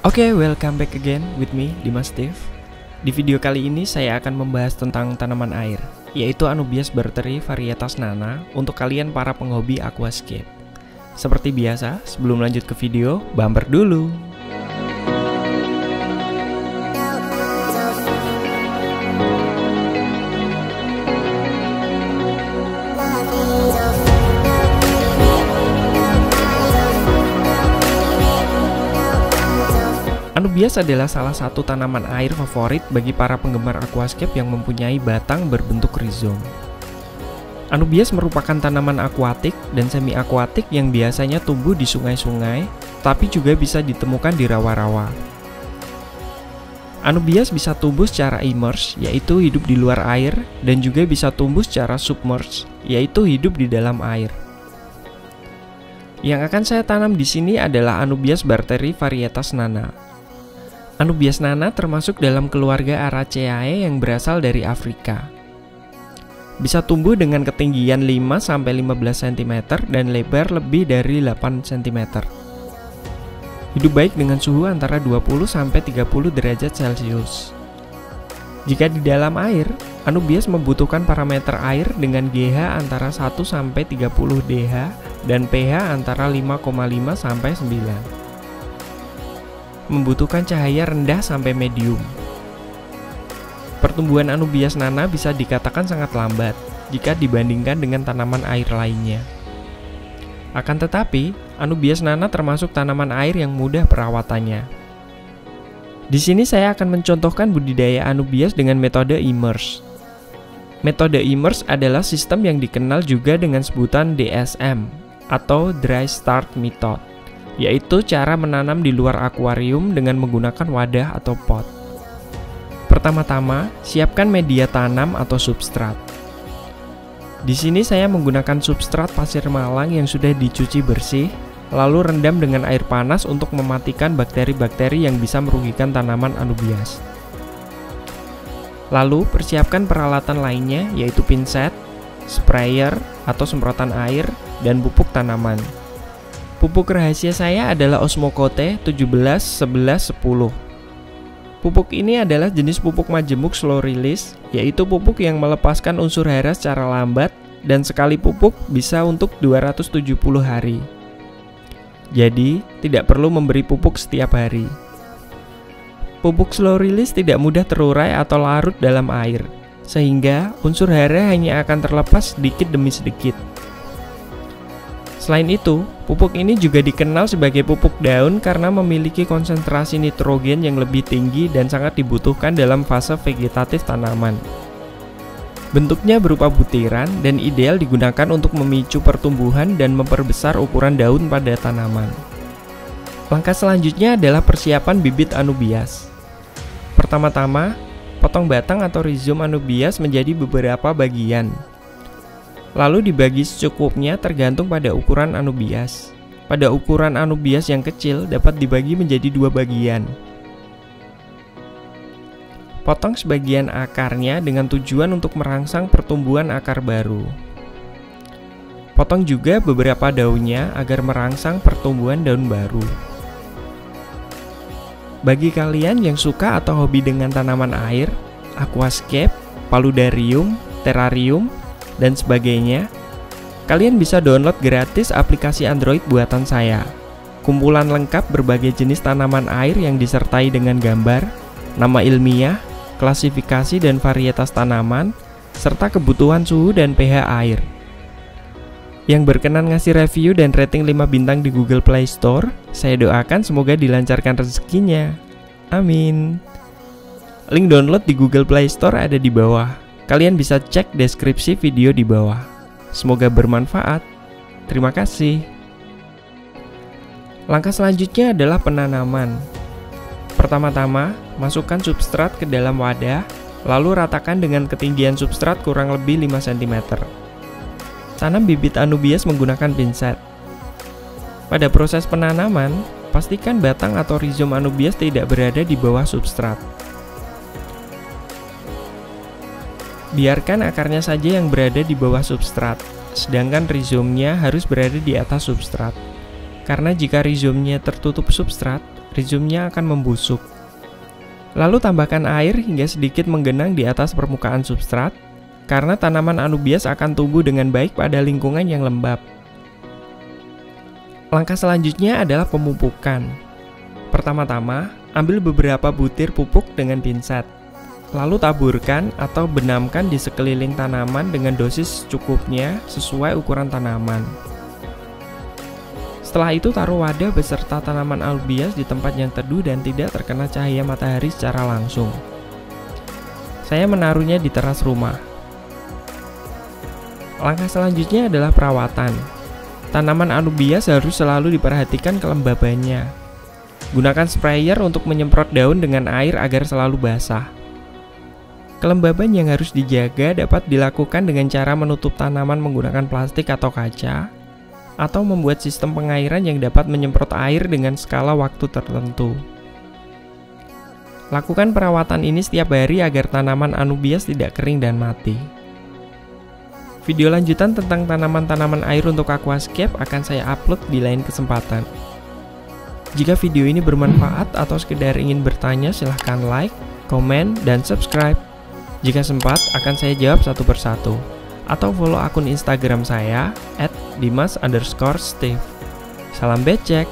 Oke, welcome back again with me, Dimas Steve. Di video kali ini saya akan membahas tentang tanaman air, yaitu Anubias berteri varietas Nana untuk kalian para penghobi aquascape. Seperti biasa, sebelum lanjut ke video, bumper dulu. Anubias adalah salah satu tanaman air favorit bagi para penggemar aquascape yang mempunyai batang berbentuk rizom. Anubias merupakan tanaman akuatik dan semi-akuatik yang biasanya tumbuh di sungai-sungai, tapi juga bisa ditemukan di rawa-rawa. Anubias bisa tumbuh secara immerse, yaitu hidup di luar air, dan juga bisa tumbuh secara submerge, yaitu hidup di dalam air. Yang akan saya tanam di sini adalah Anubias berteri varietas Nana. Anubias Nana termasuk dalam keluarga Araceae yang berasal dari Afrika. Bisa tumbuh dengan ketinggian 5-15 cm dan lebar lebih dari 8 cm. Hidup baik dengan suhu antara 20-30 derajat Celcius. Jika di dalam air, Anubias membutuhkan parameter air dengan GH antara 1-30 DH dan pH antara 5,5-9. Membutuhkan cahaya rendah sampai medium. Pertumbuhan Anubias Nana bisa dikatakan sangat lambat jika dibandingkan dengan tanaman air lainnya. Akan tetapi, Anubias Nana termasuk tanaman air yang mudah perawatannya. Di sini saya akan mencontohkan budidaya Anubias dengan metode immerse. Metode immerse adalah sistem yang dikenal juga dengan sebutan DSM atau Dry Start Method, yaitu cara menanam di luar akuarium dengan menggunakan wadah atau pot. Pertama-tama, siapkan media tanam atau substrat. Di sini saya menggunakan substrat pasir malang yang sudah dicuci bersih, lalu rendam dengan air panas untuk mematikan bakteri-bakteri yang bisa merugikan tanaman Anubias. Lalu, persiapkan peralatan lainnya yaitu pinset, sprayer atau semprotan air, dan pupuk tanaman. Pupuk rahasia saya adalah Osmocote 17-11-10. Pupuk ini adalah jenis pupuk majemuk slow release, yaitu pupuk yang melepaskan unsur hara secara lambat dan sekali pupuk bisa untuk 270 hari. Jadi, tidak perlu memberi pupuk setiap hari. Pupuk slow release tidak mudah terurai atau larut dalam air, sehingga unsur hara hanya akan terlepas sedikit demi sedikit. Selain itu, pupuk ini juga dikenal sebagai pupuk daun karena memiliki konsentrasi nitrogen yang lebih tinggi dan sangat dibutuhkan dalam fase vegetatif tanaman. Bentuknya berupa butiran dan ideal digunakan untuk memicu pertumbuhan dan memperbesar ukuran daun pada tanaman. Langkah selanjutnya adalah persiapan bibit Anubias. Pertama-tama, potong batang atau rizom Anubias menjadi beberapa bagian. Lalu dibagi secukupnya tergantung pada ukuran Anubias. Pada ukuran Anubias yang kecil dapat dibagi menjadi dua bagian. Potong sebagian akarnya dengan tujuan untuk merangsang pertumbuhan akar baru. Potong juga beberapa daunnya agar merangsang pertumbuhan daun baru. Bagi kalian yang suka atau hobi dengan tanaman air, aquascape, paludarium, terrarium, dan sebagainya, kalian bisa download gratis aplikasi Android buatan saya. Kumpulan lengkap berbagai jenis tanaman air yang disertai dengan gambar, nama ilmiah, klasifikasi dan varietas tanaman, serta kebutuhan suhu dan pH air. Yang berkenan ngasih review dan rating 5 bintang di Google Play Store, saya doakan semoga dilancarkan rezekinya. Amin. Link download di Google Play Store ada di bawah. Kalian bisa cek deskripsi video di bawah. Semoga bermanfaat. Terima kasih. Langkah selanjutnya adalah penanaman. Pertama-tama, masukkan substrat ke dalam wadah, lalu ratakan dengan ketinggian substrat kurang lebih 5 cm. Tanam bibit Anubias menggunakan pinset. Pada proses penanaman, pastikan batang atau rizom Anubias tidak berada di bawah substrat. Biarkan akarnya saja yang berada di bawah substrat, sedangkan rizomnya harus berada di atas substrat. Karena jika rizomnya tertutup substrat, rhizomnya akan membusuk. Lalu tambahkan air hingga sedikit menggenang di atas permukaan substrat, karena tanaman anubias akan tumbuh dengan baik pada lingkungan yang lembab. Langkah selanjutnya adalah pemupukan. Pertama-tama, ambil beberapa butir pupuk dengan pinset. Lalu taburkan atau benamkan di sekeliling tanaman dengan dosis secukupnya sesuai ukuran tanaman. Setelah itu taruh wadah beserta tanaman anubias di tempat yang teduh dan tidak terkena cahaya matahari secara langsung. Saya menaruhnya di teras rumah. Langkah selanjutnya adalah perawatan. Tanaman anubias harus selalu diperhatikan kelembabannya. Gunakan sprayer untuk menyemprot daun dengan air agar selalu basah. Kelembaban yang harus dijaga dapat dilakukan dengan cara menutup tanaman menggunakan plastik atau kaca, atau membuat sistem pengairan yang dapat menyemprot air dengan skala waktu tertentu. Lakukan perawatan ini setiap hari agar tanaman anubias tidak kering dan mati. Video lanjutan tentang tanaman-tanaman air untuk aquascape akan saya upload di lain kesempatan. Jika video ini bermanfaat atau sekedar ingin bertanya, silahkan like, komen, dan subscribe. Jika sempat, akan saya jawab satu persatu. Atau follow akun Instagram saya @dimas_steve. Salam becek.